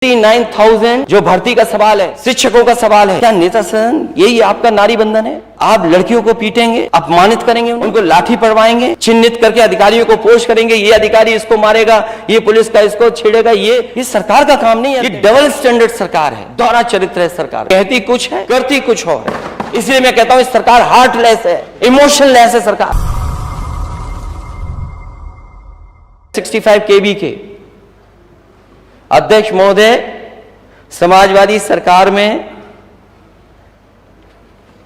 9,000 जो भर्ती का सवाल है, शिक्षकों का सवाल है, क्या नेता सदन यही आपका नारी बंधन है? आप लड़कियों को पीटेंगे, अपमानित करेंगे, उनको लाठी पड़वाएंगे, चिन्हित करके अधिकारियों को पोस्ट करेंगे, ये अधिकारी इसको मारेगा, ये पुलिस का इसको छेड़ेगा। ये सरकार का काम नहीं है, ये डबल स्टैंडर्ड सरकार है, दोहरा चरित्र है सरकार, कहती कुछ है करती कुछ और है। इसलिए मैं कहता हूं सरकार हार्टलेस है, इमोशनलेस है सरकार। 65 kb के अध्यक्ष महोदय समाजवादी सरकार में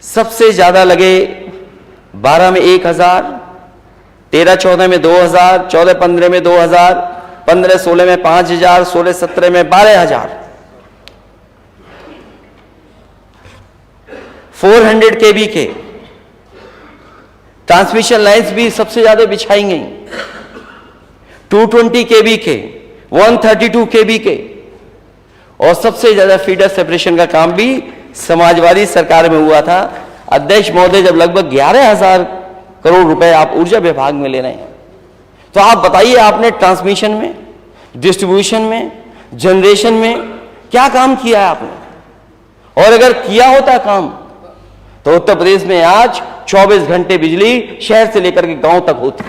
सबसे ज्यादा लगे। 12 में 1000, 13-14 में 2000, 14-15 में 2000, 15-16 में 5000, 16-17 में 12000। 400 kb के ट्रांसमिशन लाइन्स भी सबसे ज्यादा बिछाई गई। 220 kb के, 132 kb के, और सबसे ज्यादा फीडर सेपरेशन का काम भी समाजवादी सरकार में हुआ था। अध्यक्ष महोदय, जब लगभग 11,000 करोड़ रुपए आप ऊर्जा विभाग में ले रहे हैं, तो आप बताइए आपने ट्रांसमिशन में, डिस्ट्रीब्यूशन में, जनरेशन में क्या काम किया है आपने? और अगर किया होता काम तो उत्तर प्रदेश में आज 24 घंटे बिजली शहर से लेकर के गांव तक होती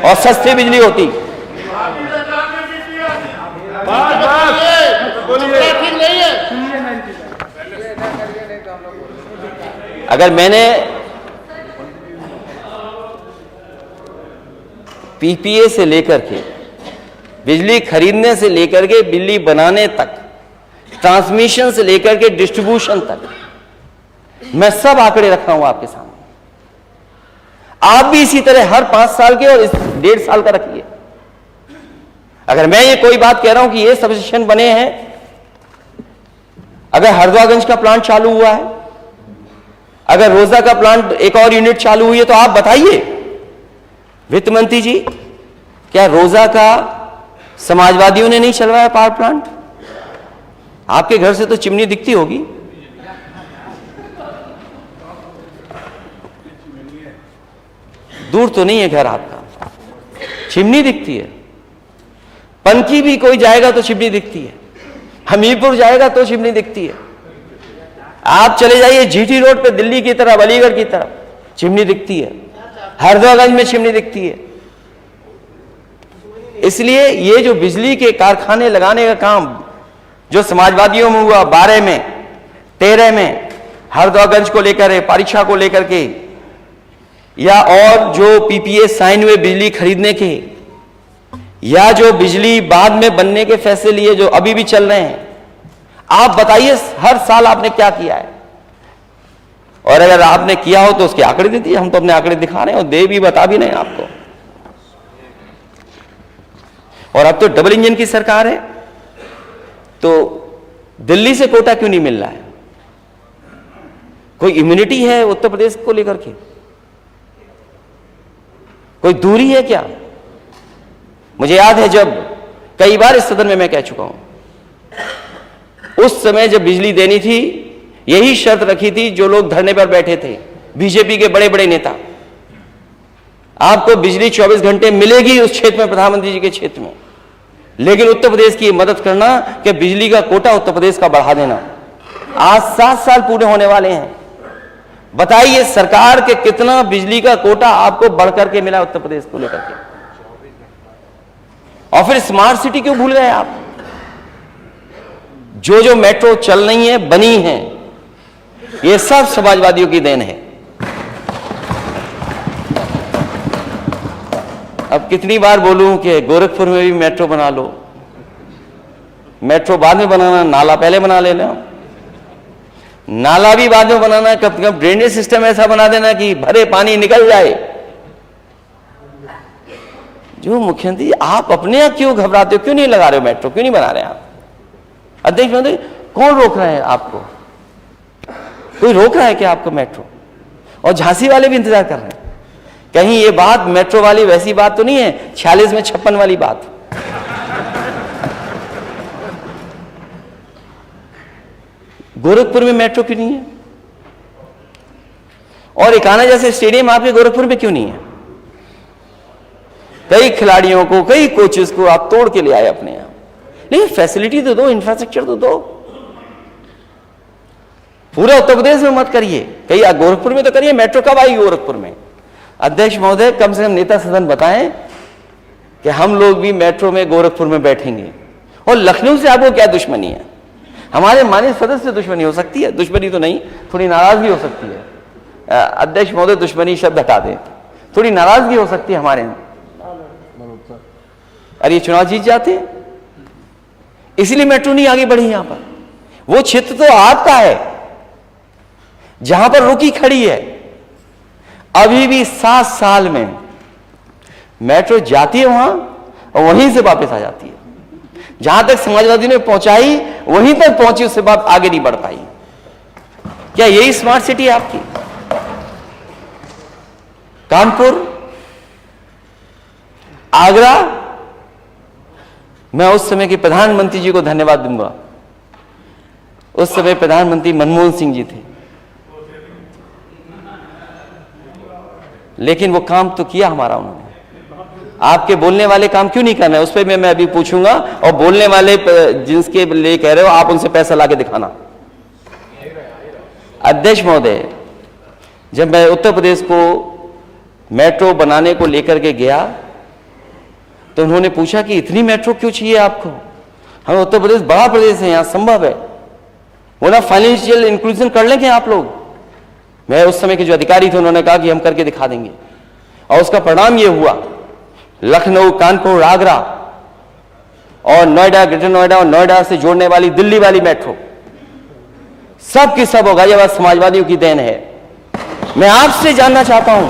और सस्ती बिजली होती। अगर मैंने पीपीए से लेकर के बिजली खरीदने से लेकर के बिजली बनाने तक, ट्रांसमिशन से लेकर के डिस्ट्रीब्यूशन तक, मैं सब आंकड़े रखा हूं आपके सामने। आप भी इसी तरह हर 5 साल के और 1.5 साल का रखिए। अगर मैं ये कोई बात कह रहा हूं कि ये सबस्टेशन बने हैं, अगर हरदोगंज का प्लांट चालू हुआ है, अगर रोजा का प्लांट एक और यूनिट चालू हुई है, तो आप बताइए वित्त मंत्री जी, क्या रोजा का समाजवादियों ने नहीं चलवाया पावर प्लांट? आपके घर से तो चिमनी दिखती होगी। दूर तो नहीं है घर आपका, चिमनी दिखती है। पनकी भी कोई जाएगा तो चिमनी दिखती है, हमीरपुर जाएगा तो चिमनी दिखती है। आप चले जाइए जीटी रोड पे दिल्ली की तरफ, अलीगढ़ की तरफ, चिमनी दिखती है। हरदोगंज में चिमनी दिखती है। इसलिए ये जो बिजली के कारखाने लगाने का काम जो समाजवादियों में हुआ 12 में, 13 में, हरदोगंज को लेकर है, परीक्षा को लेकर के, या और जो पीपीए साइन हुए बिजली खरीदने के, या जो बिजली बाद में बनने के फैसले लिए जो अभी भी चल रहे हैं, आप बताइए हर साल आपने क्या किया है? और अगर आपने किया हो तो उसके आंकड़े दे दिए। हम तो अपने आंकड़े दिखा रहे हैं और दे भी बता भी नहीं आपको। और अब तो डबल इंजन की सरकार है, तो दिल्ली से कोटा क्यों नहीं मिल रहा है? कोई इम्यूनिटी है उत्तर प्रदेश को लेकर के? कोई दूरी है क्या? मुझे याद है जब कई बार इस सदन में मैं कह चुका हूं, उस समय जब बिजली देनी थी, यही शर्त रखी थी जो लोग धरने पर बैठे थे, बीजेपी के बड़े बड़े नेता, आपको बिजली 24 घंटे मिलेगी उस क्षेत्र में, प्रधानमंत्री जी के क्षेत्र में, लेकिन उत्तर प्रदेश की मदद करना कि बिजली का कोटा उत्तर प्रदेश का बढ़ा देना। आज 7 साल पूरे होने वाले हैं। बताइए सरकार के कितना बिजली का कोटा आपको बढ़कर के मिला उत्तर प्रदेश को लेकर के? और फिर स्मार्ट सिटी क्यों भूल गए आप? जो मेट्रो चल रही है, बनी है, ये सब समाजवादियों की देन है। अब कितनी बार बोलूं कि गोरखपुर में भी मेट्रो बना लो। मेट्रो बाद में बनाना, नाला पहले बना लेना। नाला भी बाद में बनाना, कब कब ड्रेनेज सिस्टम ऐसा बना देना कि भरे पानी निकल जाए। जो मुख्यमंत्री, आप अपने यहां क्यों घबराते हो? क्यों नहीं लगा रहे हो मेट्रो? क्यों नहीं बना रहे आप? अध्यक्ष महोदय, कौन रोक रहा है आपको? कोई रोक रहा है क्या आपको मेट्रो? और झांसी वाले भी इंतजार कर रहे हैं। कहीं ये बात मेट्रो वाली वैसी बात तो नहीं है 46 में 56 वाली बात? गोरखपुर में मेट्रो क्यों नहीं है? और इकाना जैसे स्टेडियम आपके गोरखपुर में क्यों नहीं है? कई खिलाड़ियों को, कई कोचेस को आप तोड़ के ले आए अपने यहां, लेकिन फैसिलिटी तो दो, इंफ्रास्ट्रक्चर तो दो। पूरा उत्तर प्रदेश में मत करिए, कहीं गोरखपुर में तो करिए। मेट्रो कब आई गोरखपुर में? अध्यक्ष महोदय, कम से कम नेता सदन बताएं कि हम लोग भी मेट्रो में गोरखपुर में बैठेंगे। और लखनऊ से आपको क्या दुश्मनी है? हमारे माननीय सदस्य से दुश्मनी हो सकती है, दुश्मनी तो नहीं, थोड़ी नाराजगी हो सकती है। अध्यक्ष महोदय दुश्मनी शब्द हटा दें, थोड़ी नाराजगी हो सकती है हमारे यहाँ। अरे ये चुनाव जीत जाते हैं, इसलिए मेट्रो नहीं आगे बढ़ी। यहां पर वो क्षेत्र तो आपका है जहां पर रुकी खड़ी है। अभी भी 7 साल में मेट्रो जाती है वहां और वहीं से वापस आ जाती है। जहां तक समाजवादी ने पहुंचाई वहीं तक पहुंची, उससे बात आगे नहीं बढ़ पाई। क्या यही स्मार्ट सिटी है आपकी? कानपुर, आगरा, मैं उस समय के प्रधानमंत्री जी को धन्यवाद दूंगा। उस समय प्रधानमंत्री मनमोहन सिंह जी थे, लेकिन वो काम तो किया हमारा उन्होंने। आपके बोलने वाले काम क्यों नहीं करना है, उस पर मैं अभी पूछूंगा। और बोलने वाले जिसके लिए कह रहे हो, आप उनसे पैसा लाके दिखाना। अध्यक्ष महोदय, जब मैं उत्तर प्रदेश को मेट्रो बनाने को लेकर के गया तो उन्होंने पूछा कि इतनी मेट्रो क्यों चाहिए आपको? हमें उत्तर प्रदेश बड़ा प्रदेश है, यहां संभव है, वो ना फाइनेंशियल इंक्लूजन कर लेंगे आप लोग। मैं उस समय के जो अधिकारी थे उन्होंने कहा कि हम करके दिखा देंगे। और उसका परिणाम ये हुआ, लखनऊ, कानपुर, आगरा और नोएडा, ग्रेटर नोएडा और नोएडा से जोड़ने वाली दिल्ली वाली मेट्रो सब की सब गाजियाबाद समाजवादियों की देन है। मैं आपसे जानना चाहता हूं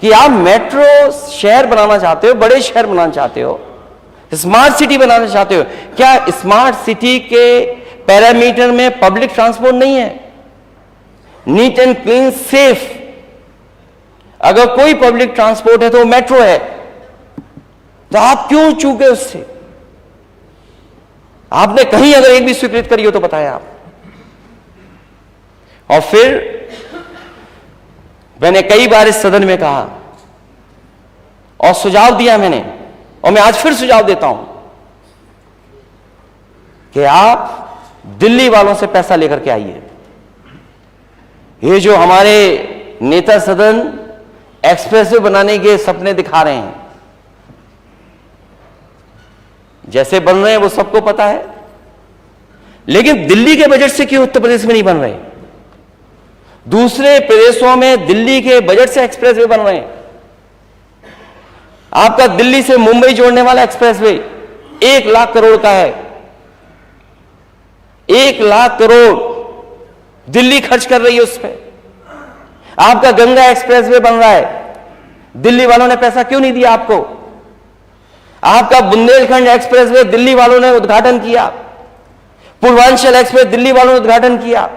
कि आप मेट्रो शहर बनाना चाहते हो, बड़े शहर बनाना चाहते हो, स्मार्ट सिटी बनाना चाहते हो, क्या स्मार्ट सिटी के पैरामीटर में पब्लिक ट्रांसपोर्ट नहीं है? नीट एंड क्लीन, सेफ अगर कोई पब्लिक ट्रांसपोर्ट है तो वो मेट्रो है। तो आप क्यों चूके उससे? आपने कहीं अगर एक भी स्वीकृत करी हो तो बताएं आप। और फिर मैंने कई बार इस सदन में कहा और सुझाव दिया मैंने, और मैं आज फिर सुझाव देता हूं कि आप दिल्ली वालों से पैसा लेकर के आइए। ये जो हमारे नेता सदन एक्सप्रेसवे बनाने के सपने दिखा रहे हैं, जैसे बन रहे हैं वो सबको पता है, लेकिन दिल्ली के बजट से क्यों उत्तर प्रदेश में नहीं बन रहे? दूसरे प्रदेशों में दिल्ली के बजट से एक्सप्रेसवे बन रहे हैं। आपका दिल्ली से मुंबई जोड़ने वाला एक्सप्रेसवे 1 लाख करोड़ का है। 1 लाख करोड़ दिल्ली खर्च कर रही है उस पर। आपका गंगा एक्सप्रेसवे बन रहा है, दिल्ली वालों ने पैसा क्यों नहीं दिया आपको? आपका बुंदेलखंड एक्सप्रेसवे दिल्ली वालों ने उद्घाटन किया, पूर्वांचल एक्सप्रेस दिल्ली वालों ने उद्घाटन किया।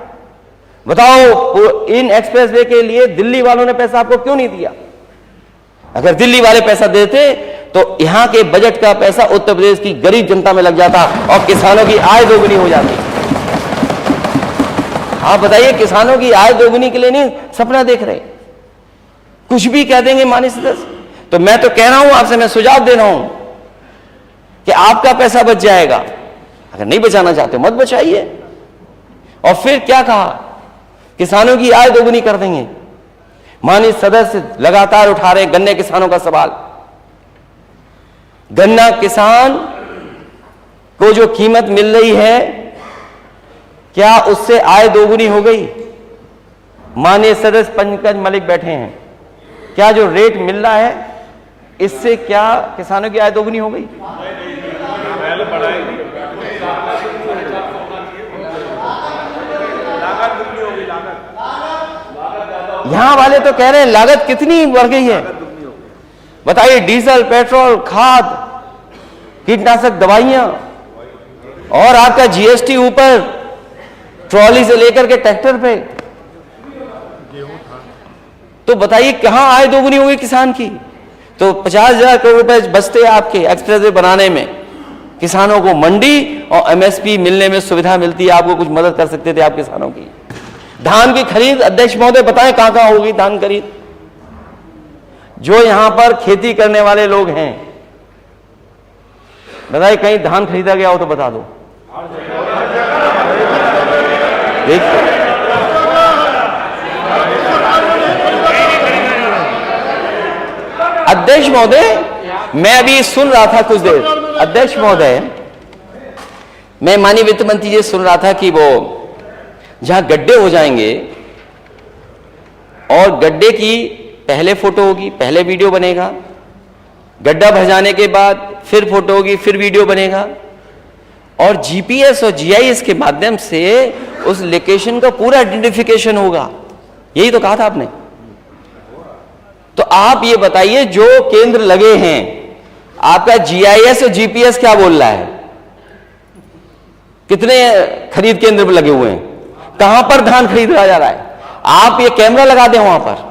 बताओ, इन एक्सप्रेसवे के लिए दिल्ली वालों ने पैसा आपको क्यों नहीं दिया? अगर दिल्ली वाले पैसा देते तो यहां के बजट का पैसा उत्तर प्रदेश की गरीब जनता में लग जाता और किसानों की आय दोगुनी हो जाती। आप बताइए, किसानों की आय दोगुनी के लिए नहीं सपना देख रहे, कुछ भी कह देंगे माननीय सदस्य। तो मैं तो कह रहा हूं आपसे, मैं सुझाव दे रहा हूं कि आपका पैसा बच जाएगा। अगर नहीं बचाना चाहते मत बचाइए। और फिर क्या कहा, किसानों की आय दोगुनी कर देंगे। माननीय सदस्य लगातार उठा रहे गन्ने किसानों का सवाल। गन्ना किसान को जो कीमत मिल रही है, क्या उससे आय दोगुनी हो गई? माननीय सदस्य पंकज मलिक बैठे हैं, क्या जो रेट मिल रहा है इससे क्या किसानों की आय दोगुनी हो गई? यहां वाले तो कह रहे हैं लागत कितनी बढ़ गई है। बताइए, डीजल, पेट्रोल, खाद, कीटनाशक दवाइयां और आपका जीएसटी ऊपर, ट्रॉली से लेकर के ट्रैक्टर पे। तो बताइए कहां आय दोगुनी होगी किसान की? तो 50,000 करोड़ रुपए बचते आपके एक्सप्रेसवे बनाने में। किसानों को मंडी और एमएसपी मिलने में सुविधा मिलती है, आपको कुछ मदद कर सकते थे आप किसानों की। धान की खरीद, अध्यक्ष महोदय बताएं कहां कहां होगी धान खरीद? जो यहां पर खेती करने वाले लोग हैं बताइए कहीं धान खरीदा गया हो तो बता दो। अध्यक्ष महोदय, मैं अभी सुन रहा था कुछ देर, अध्यक्ष महोदय, मैं माननीय वित्त मंत्री जी सुन रहा था कि वो जहां गड्ढे हो जाएंगे और गड्ढे की पहले फोटो होगी, पहले वीडियो बनेगा, गड्ढा भर जाने के बाद फिर फोटो होगी, फिर वीडियो बनेगा, और जीपीएस और जीआईएस के माध्यम से उस लोकेशन का पूरा आइडेंटिफिकेशन होगा। यही तो कहा था आपने। तो आप ये बताइए, जो केंद्र लगे हैं, आपका जीआईएस और जीपीएस क्या बोल रहा है? कितने खरीद केंद्र पर लगे हुए हैं? कहां पर धान खरीदा जा रहा है? आप ये कैमरा लगा दें वहां पर।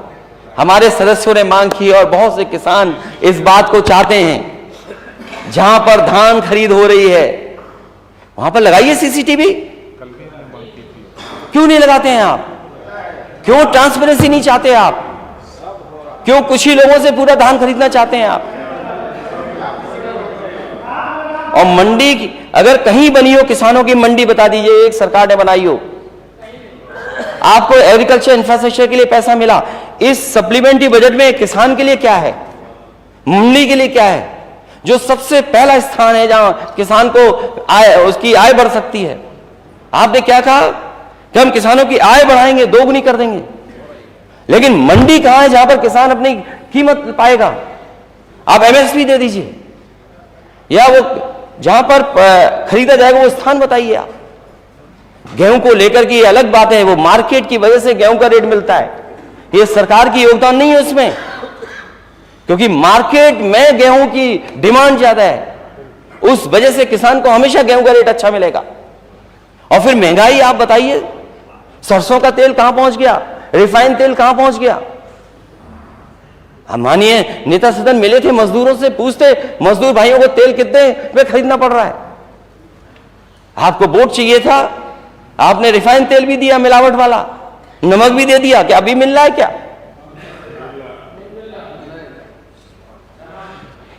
हमारे सदस्यों ने मांग की और बहुत से किसान इस बात को चाहते हैं, जहां पर धान खरीद हो रही है वहां पर लगाइए सीसीटीवी। क्यों नहीं लगाते हैं आप? क्यों ट्रांसपेरेंसी नहीं चाहते आप? क्यों कुछ ही लोगों से पूरा धान खरीदना चाहते हैं आप? और मंडी अगर कहीं बनी हो किसानों की मंडी, बता दीजिए, एक सरकार ने बनाई हो, आपको एग्रीकल्चर इंफ्रास्ट्रक्चर के लिए पैसा मिला, इस सप्लीमेंट्री बजट में किसान के लिए क्या है, मंडी के लिए क्या है? जो सबसे पहला स्थान है जहां किसान को उसकी आय बढ़ सकती है। आपने क्या कहा कि हम किसानों की आय बढ़ाएंगे, दोगुनी कर देंगे, लेकिन मंडी कहां है जहां पर किसान अपनी कीमत पाएगा? आप एमएसपी दे दीजिए, या वो जहां पर खरीदा जाएगा वो स्थान बताइए आप। गेहूं को लेकर की अलग बात है, वो मार्केट की वजह से गेहूं का रेट मिलता है, ये सरकार की योगदान नहीं है उसमें, क्योंकि मार्केट में गेहूं की डिमांड ज्यादा है, उस वजह से किसान को हमेशा गेहूं का रेट अच्छा मिलेगा। और फिर महंगाई आप बताइए, सरसों का तेल कहां पहुंच गया, रिफाइंड तेल कहां पहुंच गया? हम मानिए नेता सदन मिले थे, मजदूरों से पूछते, मजदूर भाइयों को तेल कितने में खरीदना पड़ रहा है? आपको वोट चाहिए था, आपने रिफाइंड तेल भी दिया मिलावट वाला, नमक भी दे दिया, क्या अभी मिल रहा है क्या?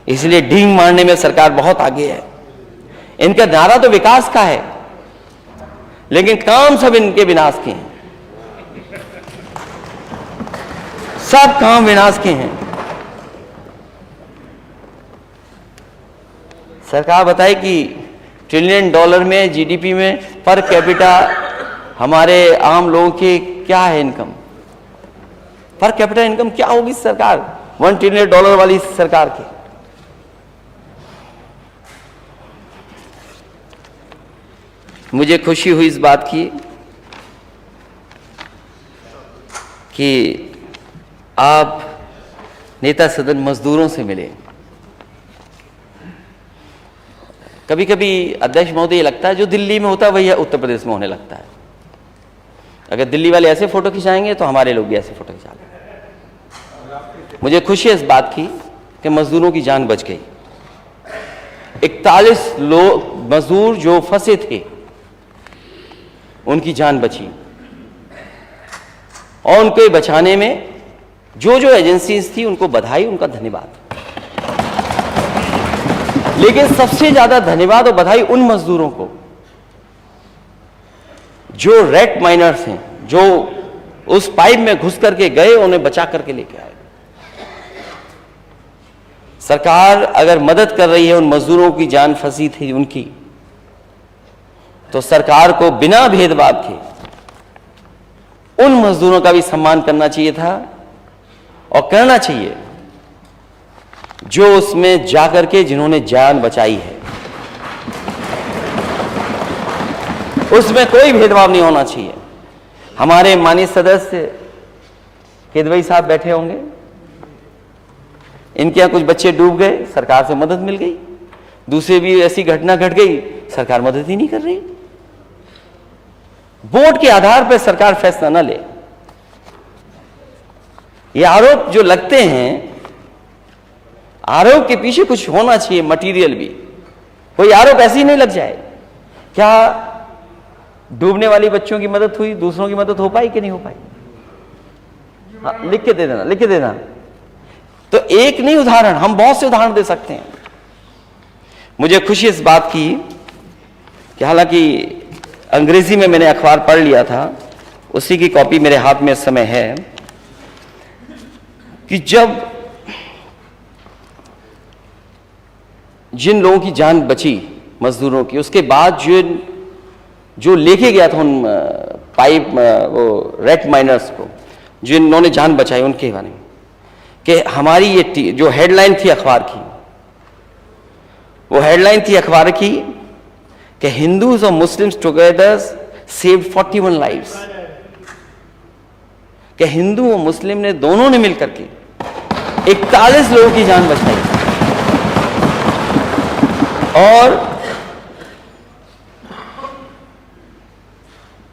इसलिए ढींग मारने में सरकार बहुत आगे है। इनका नारा तो विकास का है, लेकिन काम सब इनके विनाश के हैं, सब काम विनाश के हैं। सरकार बताए कि $1 ट्रिलियन में जीडीपी में पर कैपिटा हमारे आम लोगों की क्या है इनकम, पर कैपिटा इनकम क्या होगी सरकार, $1 ट्रिलियन वाली सरकार की? मुझे खुशी हुई इस बात की कि आप नेता सदन मजदूरों से मिले। कभी कभी अध्यक्ष महोदय ये लगता है जो दिल्ली में होता है वही उत्तर प्रदेश में होने लगता है। अगर दिल्ली वाले ऐसे फोटो खिंचाएंगे तो हमारे लोग भी ऐसे फोटो खिंचा लेंगे। मुझे खुशी है इस बात की कि मजदूरों की जान बच गई। 41 लोग मजदूर जो फंसे थे उनकी जान बची, और उनके बचाने में जो जो एजेंसीज थी उनको बधाई, उनका धन्यवाद। लेकिन सबसे ज्यादा धन्यवाद और बधाई उन मजदूरों को जो रेड माइनर्स हैं, जो उस पाइप में घुस करके गए, उन्हें बचा करके लेके आए। सरकार अगर मदद कर रही है उन मजदूरों की जान फंसी थी उनकी, तो सरकार को बिना भेदभाव के उन मजदूरों का भी सम्मान करना चाहिए था, और करना चाहिए जो उसमें जाकर के जिन्होंने जान बचाई है। उसमें कोई भेदभाव नहीं होना चाहिए। हमारे माननीय सदस्य केदवई साहब बैठे होंगे, इनके यहां कुछ बच्चे डूब गए, सरकार से मदद मिल गई। दूसरे भी ऐसी घटना घट गई, सरकार मदद ही नहीं कर रही। वोट के आधार पर सरकार फैसला न ले। ये आरोप जो लगते हैं, आरोप के पीछे कुछ होना चाहिए, मटेरियल भी। कोई आरोप ऐसे ही नहीं लग जाए। क्या डूबने वाली बच्चों की मदद हुई, दूसरों की मदद हो पाई कि नहीं हो पाई? हाँ, लिख के दे देना, लिख के देना। तो एक नहीं उदाहरण, हम बहुत से उदाहरण दे सकते हैं। मुझे खुशी इस बात की कि हालांकि अंग्रेजी में मैंने अखबार पढ़ लिया था, उसी की कॉपी मेरे हाथ में इस समय है, कि जब जिन लोगों की जान बची मजदूरों की, उसके बाद जो लेके गया था उन पाइप वो रेड माइनर्स को, जिन्होंने जान बचाई, उनके बारे में कि हमारी ये जो हेडलाइन थी अखबार की, वो हेडलाइन थी अखबार की कि हिंदूज और मुस्लिम्स टुगेदर सेव्ड 41 लाइव्स, कि हिंदू और मुस्लिम ने दोनों ने मिलकर के 41 लोगों की जान बचाई। और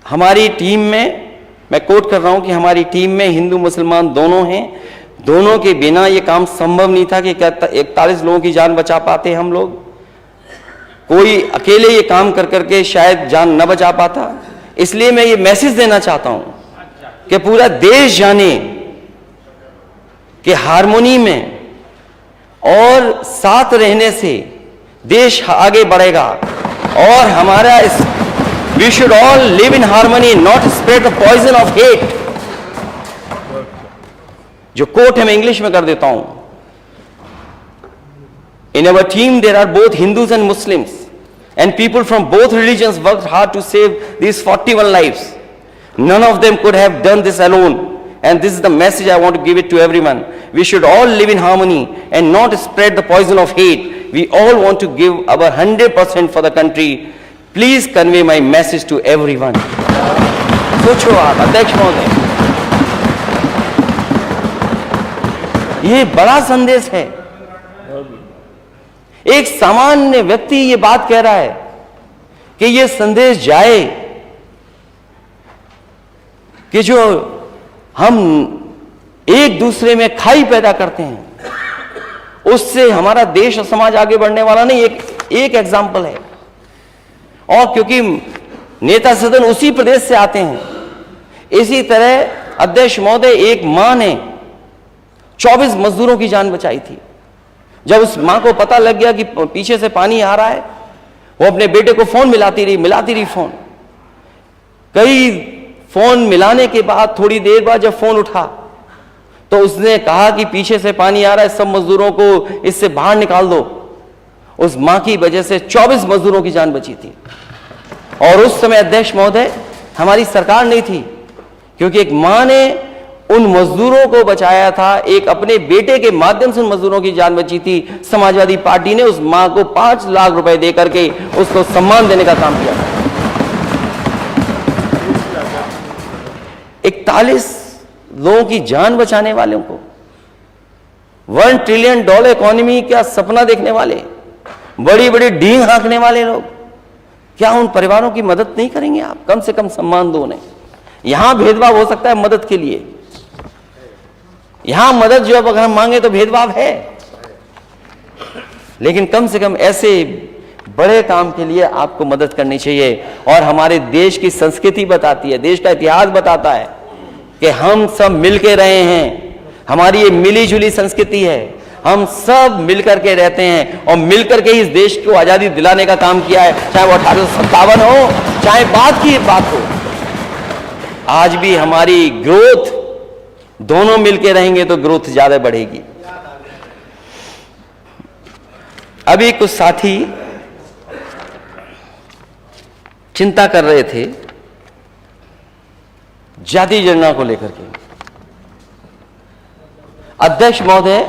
हमारी टीम में, मैं कोट कर रहा हूं कि हमारी टीम में हिंदू मुसलमान दोनों हैं, दोनों के बिना यह काम संभव नहीं था कि 41 लोगों की जान बचा पाते हम लोग। कोई अकेले ये काम कर करके शायद जान न बचा पाता। इसलिए मैं ये मैसेज देना चाहता हूं कि पूरा देश जाने कि हार्मोनी में और साथ रहने से देश आगे बढ़ेगा। और हमारा इस we should all live in harmony, not spread the poison of hate. जो कोट है मैं इंग्लिश में कर देता हूं। In our team there are both Hindus and Muslims, and people from both religions worked hard to save these 41 lives. None of them could have done this alone, and this is the message I want to give it to everyone. We should all live in harmony and not spread the poison of hate. We all want to give our 100% for the country. Please convey my message to everyone. सोचो आप अध्यक्ष महोदय, ये बड़ा संदेश है। एक सामान्य व्यक्ति ये बात कह रहा है कि ये संदेश जाए कि जो हम एक दूसरे में खाई पैदा करते हैं, उससे हमारा देश और समाज आगे बढ़ने वाला नहीं। एक एग्जाम्पल है। और क्योंकि नेता सदन उसी प्रदेश से आते हैं, इसी तरह अध्यक्ष महोदय, एक मां ने 24 मजदूरों की जान बचाई थी। जब उस मां को पता लग गया कि पीछे से पानी आ रहा है, वो अपने बेटे को फोन मिलाती रही फोन। कई फोन मिलाने के बाद थोड़ी देर बाद जब फोन उठा तो उसने कहा कि पीछे से पानी आ रहा है, सब मजदूरों को इससे बाहर निकाल दो। उस मां की वजह से 24 मजदूरों की जान बची थी। और उस समय अध्यक्ष महोदय हमारी सरकार नहीं थी, क्योंकि एक मां ने उन मजदूरों को बचाया था। एक अपने बेटे के माध्यम से उन मजदूरों की जान बची थी। समाजवादी पार्टी ने उस मां को 5 लाख रुपए देकर के उसको सम्मान देने का काम किया। 41 लोगों की जान बचाने वालों को, $1 ट्रिलियन इकोनॉमी का सपना देखने वाले, बड़ी बड़ी डींग हाँकने वाले लोग, क्या उन परिवारों की मदद नहीं करेंगे आप? कम से कम सम्मान दो उन्हें। यहां भेदभाव हो सकता है मदद के लिए, यहां मदद जो अब अगर हम मांगे तो भेदभाव है, लेकिन कम से कम ऐसे बड़े काम के लिए आपको मदद करनी चाहिए। और हमारे देश की संस्कृति बताती है, देश का इतिहास बताता है कि हम सब मिलके रहे हैं। हमारी ये मिली जुली संस्कृति है, हम सब मिलकर के रहते हैं और मिलकर के इस देश को आजादी दिलाने का काम किया है। चाहे वो 1857 हो, चाहे बाद की बात हो, आज भी हमारी ग्रोथ, दोनों मिलके रहेंगे तो ग्रोथ ज्यादा बढ़ेगी। अभी कुछ साथी चिंता कर रहे थे जाति जनगणना को लेकर के। अध्यक्ष महोदय,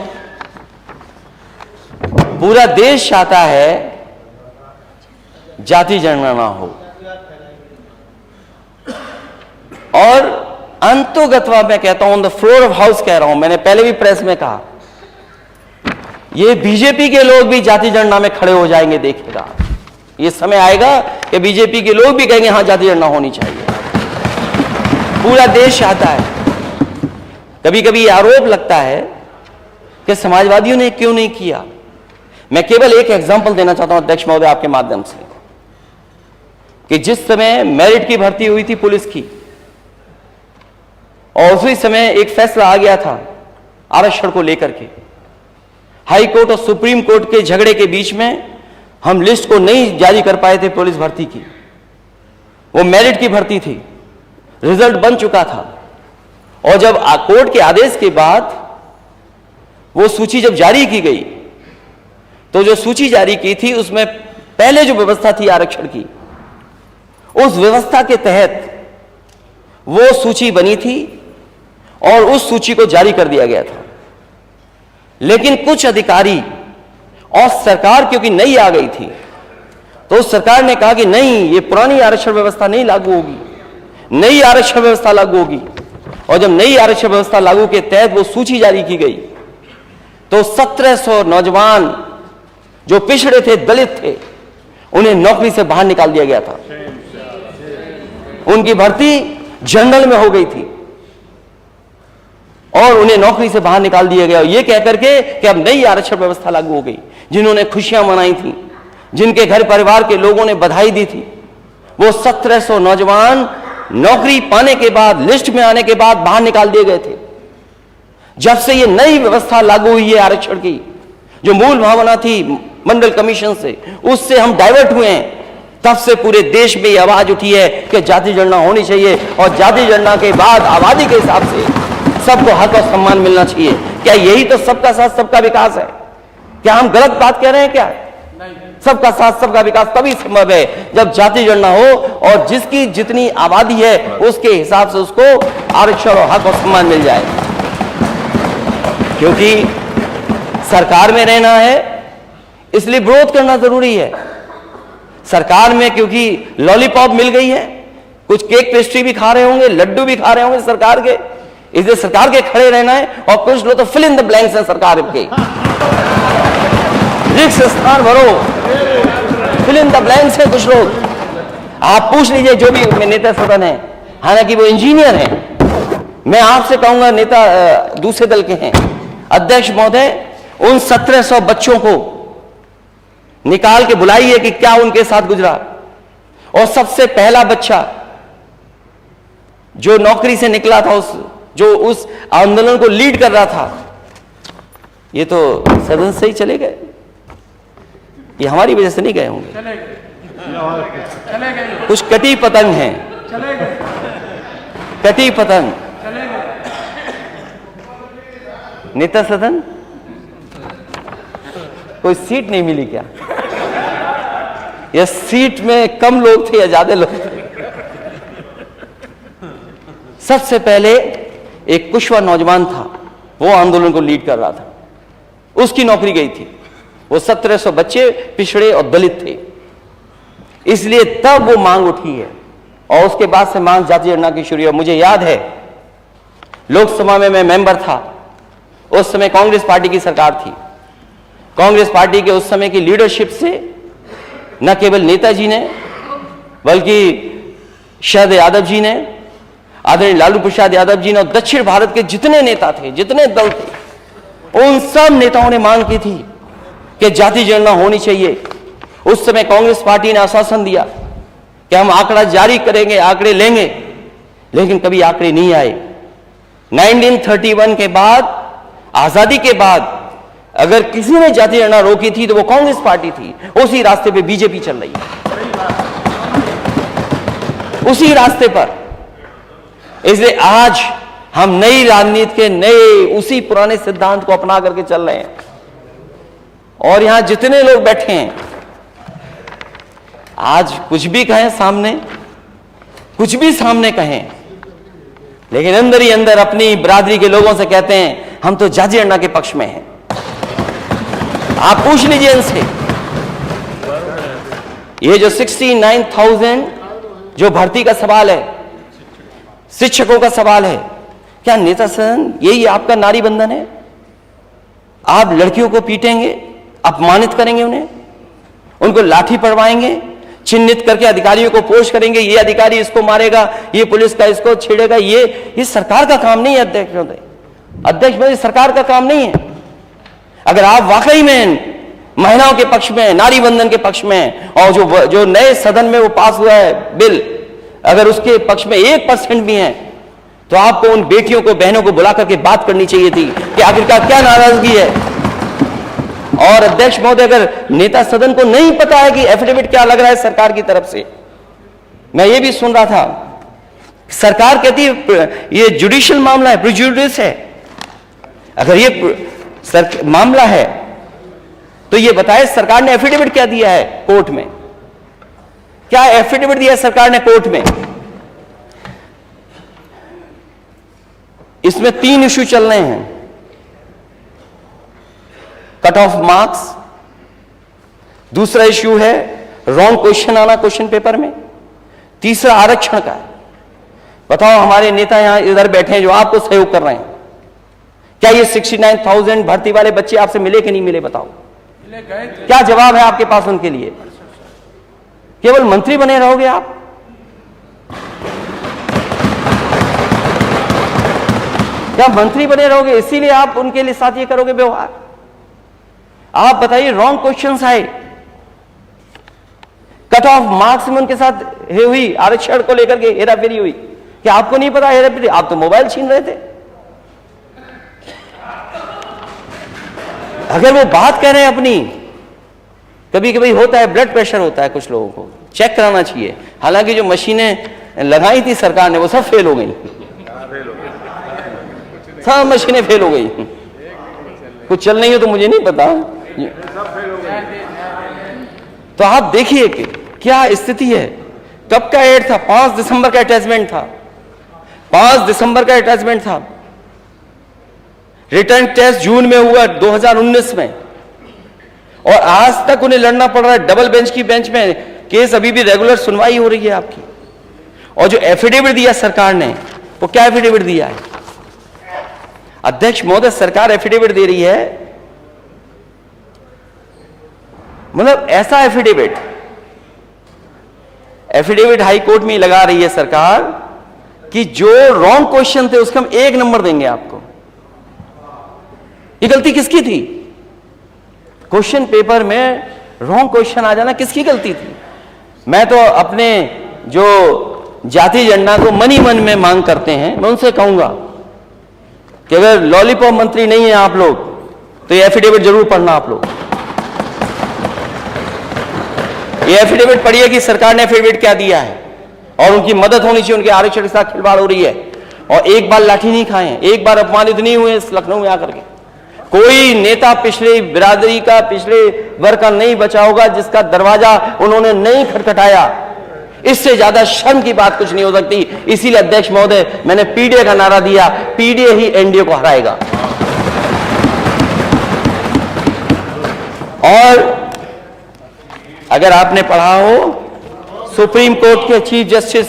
पूरा देश चाहता है जाति जनगणना हो, और अंतोगत्वा मैं कहता हूं, on the floor of house कह रहा हूं, मैंने पहले भी प्रेस में कहा, ये बीजेपी के लोग भी जाति जनगणना में खड़े हो जाएंगे। देखिएगा, ये समय आएगा कि बीजेपी के लोग भी कहेंगे हां जाति जनगणना होनी चाहिए। पूरा देश चाहता है। कभी कभी आरोप लगता है कि समाजवादियों ने क्यों नहीं किया। मैं केवल एक एग्जांपल देना चाहता हूं अध्यक्ष महोदय आपके माध्यम से, कि जिस समय मेरिट की भर्ती हुई थी पुलिस की, और उसी समय एक फैसला आ गया था आरक्षण को लेकर के, हाई कोर्ट और सुप्रीम कोर्ट के झगड़े के बीच में हम लिस्ट को नहीं जारी कर पाए थे पुलिस भर्ती की। वो मेरिट की भर्ती थी, रिजल्ट बन चुका था, और जब कोर्ट के आदेश के बाद वो सूची जब जारी की गई, तो जो सूची जारी की थी उसमें पहले जो व्यवस्था थी आरक्षण की, उस व्यवस्था के तहत वो सूची बनी थी और उस सूची को जारी कर दिया गया था। लेकिन कुछ अधिकारी और सरकार क्योंकि नई आ गई थी, तो उस सरकार ने कहा कि नहीं, ये पुरानी आरक्षण व्यवस्था नहीं लागू होगी, नई आरक्षण व्यवस्था लागू होगी। और जब नई आरक्षण व्यवस्था लागू के तहत वो सूची जारी की गई, तो 1700 नौजवान जो पिछड़े थे, दलित थे, उन्हें नौकरी से बाहर निकाल दिया गया था। उनकी भर्ती जनरल में हो गई थी और उन्हें नौकरी से बाहर निकाल दिया गया, ये कहकर के कि अब नई आरक्षण व्यवस्था लागू हो गई। जिन्होंने खुशियां मनाई थी, जिनके घर परिवार के लोगों ने बधाई दी थी, वो 1700 नौजवान नौकरी पाने के बाद, लिस्ट में आने के बाद बाहर निकाल दिए गए थे। जब से ये नई व्यवस्था लागू हुई है आरक्षण की, जो मूल भावना थी मंडल कमीशन से, उससे हम डाइवर्ट हुए हैं, तब से पूरे देश में ये आवाज उठी है कि जाति जनगणना होनी चाहिए, और जाति जनगणना के बाद आबादी के हिसाब से सबको हक और सम्मान मिलना चाहिए। क्या यही तो सबका साथ सबका विकास है? क्या हम गलत बात कह रहे हैं क्या? सबका साथ सबका विकास तभी संभव है जब जाति जनगणना हो और जिसकी जितनी आबादी है उसके हिसाब से उसको आरक्षण और हक और सम्मान मिल जाए। क्योंकि सरकार में रहना है, इसलिए विरोध करना जरूरी है। सरकार में क्योंकि लॉलीपॉप मिल गई है, कुछ केक पेस्ट्री भी खा रहे होंगे, लड्डू भी खा रहे होंगे सरकार के, इसलिए सरकार के खड़े रहना है। और कुछ लोग तो फिल इन द ब्लैंक्स है सरकार के, रिक्त स्थान भरो, फिल इन द ब्लैंक्स है कुछ लोग। आप पूछ लीजिए जो भी नेता सदन है, हालांकि वो इंजीनियर हैं, मैं आपसे कहूंगा नेता दूसरे दल के हैं, अध्यक्ष महोदय, उन 1700 बच्चों को निकाल के बुलाइए कि क्या उनके साथ गुजरा। और सबसे पहला बच्चा जो नौकरी से निकला था, जो उस आंदोलन को लीड कर रहा था, ये तो सदन से ही चले गए। ये हमारी वजह से नहीं गए होंगे, कुछ कटी पतंग हैं, कटी पतंग। नेता सदन कोई सीट नहीं मिली क्या? या सीट में कम लोग थे या ज्यादा लोग थे? सबसे पहले एक कुशवा नौजवान था, वो आंदोलन को लीड कर रहा था, उसकी नौकरी गई थी। वो 1700 बच्चे पिछड़े और दलित थे, इसलिए तब वो मांग उठी है और उसके बाद से मांग जाति जनगणना की शुरू हुई। मुझे याद है लोकसभा में मैं मेंबर था, उस समय कांग्रेस पार्टी की सरकार थी। कांग्रेस पार्टी के उस समय की लीडरशिप से न केवल नेताजी ने बल्कि शरद यादव जी ने, आदरणीय लालू प्रसाद यादव जी ने, और दक्षिण भारत के जितने नेता थे, जितने दल थे, उन सब नेताओं ने मांग की थी कि जाति जनगणना होनी चाहिए। उस समय कांग्रेस पार्टी ने आश्वासन दिया कि हम आंकड़ा जारी करेंगे, आंकड़े लेंगे, लेकिन कभी आंकड़े नहीं आए। 1931 के बाद, आजादी के बाद, अगर किसी ने जाति जनगणना रोकी थी तो वो कांग्रेस पार्टी थी। उसी रास्ते पे बीजेपी चल रही है, उसी रास्ते पर। इसलिए आज हम नई राजनीति के नए उसी पुराने सिद्धांत को अपना करके चल रहे हैं। और यहां जितने लोग बैठे हैं, आज कुछ भी कहें सामने, कुछ भी सामने कहें, लेकिन अंदर ही अंदर अपनी बिरादरी के लोगों से कहते हैं हम तो जाति जनगणना के पक्ष में हैं। आप पूछ लीजिए इनसे, ये जो 69,000 जो भर्ती का सवाल है, शिक्षकों का सवाल है, क्या नेता सदन यही आपका नारी बंधन है? आप लड़कियों को पीटेंगे, अपमानित करेंगे, उनको लाठी पड़वाएंगे, चिन्हित करके अधिकारियों को पोस्ट करेंगे, ये अधिकारी इसको मारेगा, ये पुलिस का इसको छेड़ेगा। ये सरकार का काम नहीं है अध्यक्ष महोदय। अध्यक्ष महोदय, सरकार का काम नहीं है। अगर आप वाकई में महिलाओं के पक्ष में, नारी बंधन के पक्ष में, और जो नए सदन में वो पास हुआ है बिल, अगर उसके पक्ष में 1% भी है, तो आपको उन बेटियों को, बहनों को बुला करके बात करनी चाहिए थी कि आखिरकार क्या नाराजगी है और अध्यक्ष महोदय, अगर नेता सदन को नहीं पता है कि एफिडेविट क्या लग रहा है सरकार की तरफ से, मैं ये भी सुन रहा था, सरकार कहती है ये जुडिशियल मामला है, प्रिजुडिस है। अगर ये मामला है तो ये बताए सरकार ने एफिडेविट क्या दिया है कोर्ट में, क्या एफिडेविट दिया है सरकार ने कोर्ट में। इसमें 3 इश्यू चल रहे हैं, कट ऑफ मार्क्स, दूसरा इश्यू है रॉन्ग क्वेश्चन आना क्वेश्चन पेपर में, तीसरा आरक्षण का है। बताओ, हमारे नेता यहां इधर बैठे हैं जो आपको सहयोग कर रहे हैं, क्या ये 69,000 भर्ती वाले बच्चे आपसे मिले कि नहीं मिले? बताओ, क्या जवाब है आपके पास उनके लिए? केवल मंत्री बने रहोगे आप? क्या मंत्री बने रहोगे इसीलिए आप उनके लिए साथ ये करोगे व्यवहार? आप बताइए, रॉन्ग क्वेश्चंस आए, कट ऑफ मार्क्स में उनके साथ हुई, आरक्षण को लेकर के हेराफेरी हुई, क्या आपको नहीं पता हेराफेरी? आप तो मोबाइल छीन रहे थे। अगर वो बात कह रहे हैं अपनी, कभी कभी होता है ब्लड प्रेशर होता है कुछ लोगों को, चेक कराना चाहिए। हालांकि जो मशीनें लगाई थी सरकार ने वो सब फेल हो गई, सब मशीनें फेल हो गई, कुछ चल नहीं हो तो मुझे नहीं पता। तो आप देखिए कि क्या स्थिति है। कब का एड था? 5 दिसंबर का अटैचमेंट था, 5 दिसंबर का अटैचमेंट था। रिटर्न टेस्ट जून में हुआ 2019 में, और आज तक उन्हें लड़ना पड़ रहा है डबल बेंच की बेंच में, केस अभी भी रेगुलर सुनवाई हो रही है आपकी। और जो एफिडेविट दिया सरकार ने, वो क्या एफिडेविट दिया है? अध्यक्ष महोदय, सरकार एफिडेविट दे रही है, मतलब ऐसा एफिडेविट हाई कोर्ट में लगा रही है सरकार कि जो रॉन्ग क्वेश्चन थे उसका हम 1 नंबर देंगे आपको। ये गलती किसकी थी? क्वेश्चन पेपर में रॉन्ग क्वेश्चन आ जाना किसकी गलती थी? मैं तो अपने जो जाति झंडा को मन ही मन में मांग करते हैं, मैं उनसे कहूंगा कि अगर लॉलीपॉप मंत्री नहीं है आप लोग, तो ये एफिडेविट जरूर पढ़ना आप लोग। ये एफिडेविट पढ़िए कि सरकार ने एफिडेविट क्या दिया है, और उनकी मदद होनी चाहिए। उनके आरक्षण के साथ खिलवाड़ हो रही है, और एक बार लाठी नहीं खाए, एक बार अपमानित नहीं हुए इस लखनऊ में आकर के। कोई नेता पिछले बिरादरी का, पिछले वर्ग का नहीं बचा होगा जिसका दरवाजा उन्होंने नहीं खटखटाया। इससे ज्यादा शर्म की बात कुछ नहीं हो सकती। इसीलिए अध्यक्ष महोदय, मैंने पीडीए का नारा दिया, पीडीए ही एनडीए को हराएगा। और अगर आपने पढ़ा हो, सुप्रीम कोर्ट के चीफ जस्टिस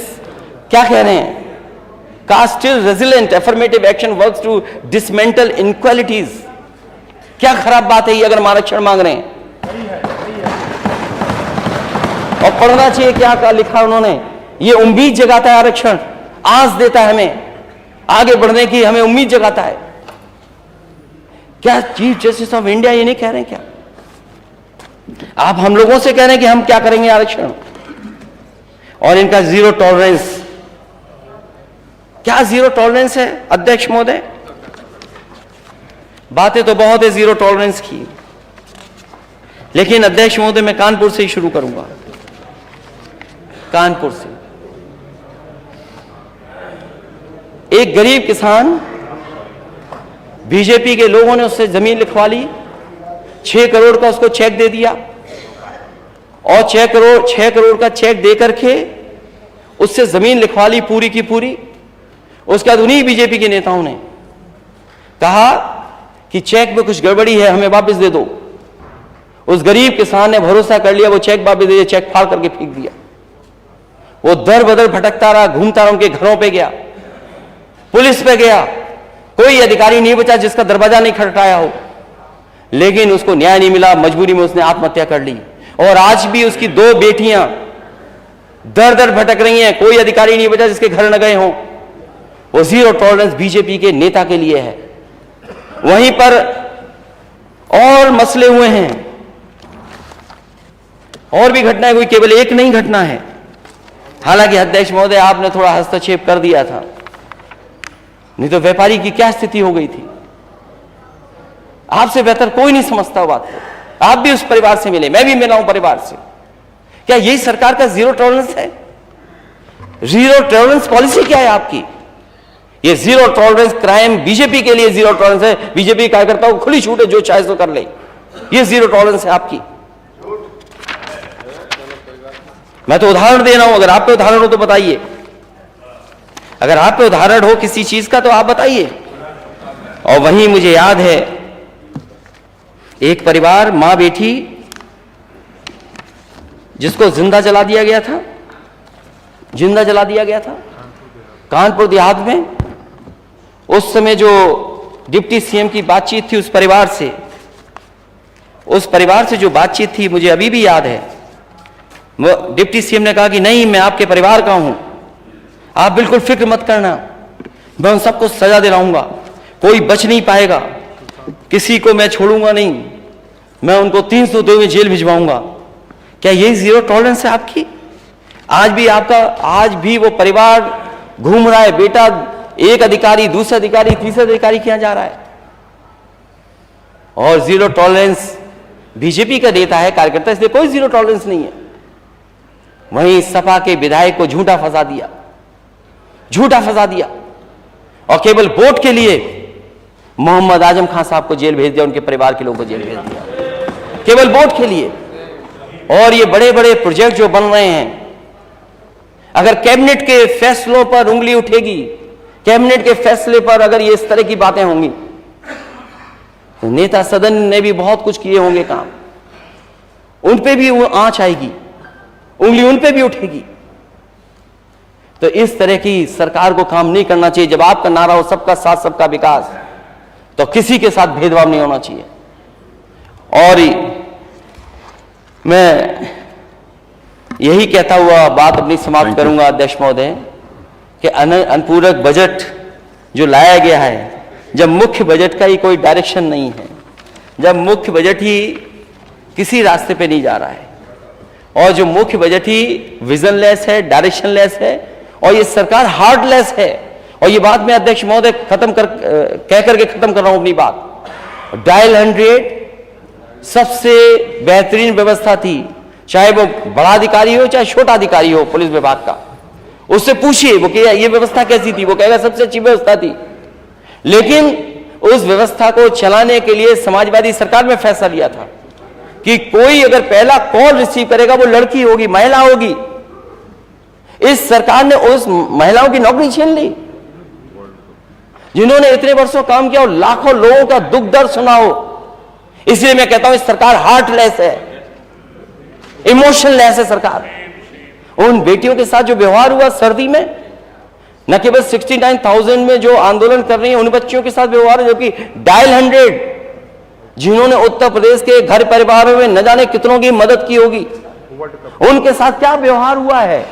क्या कह रहे हैं? Caste still resilient, affirmative action works to dismantle inequalities. क्या खराब बात है ये अगर हम आरक्षण मांग रहे हैं? और पढ़ना चाहिए क्या लिखा उन्होंने। ये उम्मीद जगाता है, आरक्षण आस देता है हमें आगे बढ़ने की, हमें उम्मीद जगाता है। क्या चीफ जस्टिस ऑफ इंडिया ये नहीं कह रहे हैं? क्या आप हम लोगों से कह रहे हैं कि हम क्या करेंगे आरक्षण? और इनका जीरो टॉलरेंस, क्या जीरो टॉलरेंस है अध्यक्ष महोदय? बातें तो बहुत है जीरो टॉलरेंस की, लेकिन अध्यक्ष महोदय मैं कानपुर से ही शुरू करूंगा। कानपुर से एक गरीब किसान, बीजेपी के लोगों ने उससे जमीन लिखवा ली, 6 करोड़ का उसको चेक दे दिया, और 6 करोड़ का चेक दे करके उससे जमीन लिखवा ली पूरी की पूरी। उसके बाद उन्हीं बीजेपी के नेताओं ने कहा कि चेक में कुछ गड़बड़ी है, हमें वापस दे दो। उस गरीब किसान ने भरोसा कर लिया, वो चेक वापस दे दिया, चेक फाड़ करके फेंक दिया। वो दर बदर भटकता रहा, घूमता रहा, उनके घरों पे गया, पुलिस पे गया, कोई अधिकारी नहीं बचा जिसका दरवाजा नहीं खटखटाया हो, लेकिन उसको न्याय नहीं मिला। मजबूरी में उसने आत्महत्या कर ली, और आज भी उसकी 2 बेटियां दर दर भटक रही हैं, कोई अधिकारी नहीं बचा जिसके घर न गए हों। वो जीरो टॉलरेंस बीजेपी के नेता के लिए है। वहीं पर और मसले हुए हैं, और भी घटनाएं हुई, केवल एक नहीं घटना है। हालांकि अध्यक्ष महोदय आपने थोड़ा हस्तक्षेप कर दिया था, नहीं तो व्यापारी की क्या स्थिति हो गई थी। आपसे बेहतर कोई नहीं समझता बात को। आप भी उस परिवार से मिले, मैं भी मिला हूं परिवार से। क्या यही सरकार का जीरो टॉलरेंस है? जीरो टॉलरेंस पॉलिसी क्या है आपकी? ये जीरो टॉलरेंस क्राइम बीजेपी के लिए जीरो टॉलरेंस है। बीजेपी कार्यकर्ताओं को खुली छूट है, जो चाहे सो कर ले। ये जीरो टॉलरेंस है आपकी। मैं तो उदाहरण दे रहा हूं, अगर आप पे उदाहरण हो तो बताइए। अगर आप पे उदाहरण हो किसी चीज का तो आप बताइए। और वहीं मुझे याद है एक परिवार, मां बेटी, जिसको जिंदा जला दिया गया था, जिंदा जला दिया गया था कानपुर देहात में। उस समय जो डिप्टी सीएम की बातचीत थी उस परिवार से जो बातचीत थी मुझे अभी भी याद है। वो डिप्टी सीएम ने कहा कि नहीं, मैं आपके परिवार का हूं, आप बिल्कुल फिक्र मत करना, मैं उन सबको सजा दिलाऊंगा, कोई बच नहीं पाएगा, किसी को मैं छोड़ूंगा नहीं, मैं उनको 302 में जेल भिजवाऊंगा। क्या यही जीरो टॉलरेंस है आपकी? आज भी वो परिवार घूम रहा है, बेटा एक अधिकारी, दूसरा अधिकारी, तीसरा अधिकारी किया जा रहा है। और जीरो टॉलरेंस बीजेपी का देता है कार्यकर्ता, इसलिए कोई जीरो टॉलरेंस नहीं है। वहीं सपा के विधायक को झूठा फंसा दिया और केवल वोट के लिए मोहम्मद आजम खान साहब को जेल भेज दिया, उनके परिवार के लोगों को जेल भेज दिया केवल वोट के लिए। और ये बड़े बड़े प्रोजेक्ट जो बन रहे हैं, अगर कैबिनेट के फैसलों पर उंगली उठेगी, कैबिनेट के फैसले पर अगर ये इस तरह की बातें होंगी, तो नेता सदन ने भी बहुत कुछ किए होंगे काम, उन पे भी वो आंच आएगी, उंगली उन पे भी उठेगी। तो इस तरह की सरकार को काम नहीं करना चाहिए। जब आपका नारा हो सबका साथ सबका विकास, तो किसी के साथ भेदभाव नहीं होना चाहिए। और मैं यही कहता हुआ बात अपनी समाप्त करूंगा अध्यक्ष महोदय, कि अनुपूरक बजट जो लाया गया है, जब मुख्य बजट का ही कोई डायरेक्शन नहीं है, जब मुख्य बजट ही किसी रास्ते पे नहीं जा रहा है, और जो मुख्य बजट ही विजनलेस है, डायरेक्शनलेस है, और ये सरकार हार्टलेस है। और ये बात मैं अध्यक्ष महोदय कह करके खत्म कर रहा हूं अपनी बात। डायल 100 सबसे बेहतरीन व्यवस्था थी, चाहे वो बड़ा अधिकारी हो चाहे छोटा अधिकारी हो पुलिस विभाग का, उससे पूछिए वो कि ये व्यवस्था कैसी थी, वो कहेगा सबसे अच्छी व्यवस्था थी। लेकिन उस व्यवस्था को चलाने के लिए समाजवादी सरकार में फैसला लिया था कि कोई अगर पहला कॉल रिसीव करेगा वो लड़की होगी, महिला होगी। इस सरकार ने उस महिलाओं की नौकरी छीन ली जिन्होंने इतने वर्षों काम किया और लाखों लोगों का दुख दर्द सुना हो। इसलिए मैं कहता हूं इस सरकार हार्टलेस है, इमोशनलेस है सरकार। उन बेटियों के साथ जो व्यवहार हुआ सर्दी में, न केवल 69,000 में जो आंदोलन कर रही हैं उन बच्चियों के साथ व्यवहार, जो कि डायल 100 जिन्होंने उत्तर प्रदेश के घर परिवारों में न जाने कितनों की मदद की होगी, उनके साथ क्या व्यवहार हुआ है।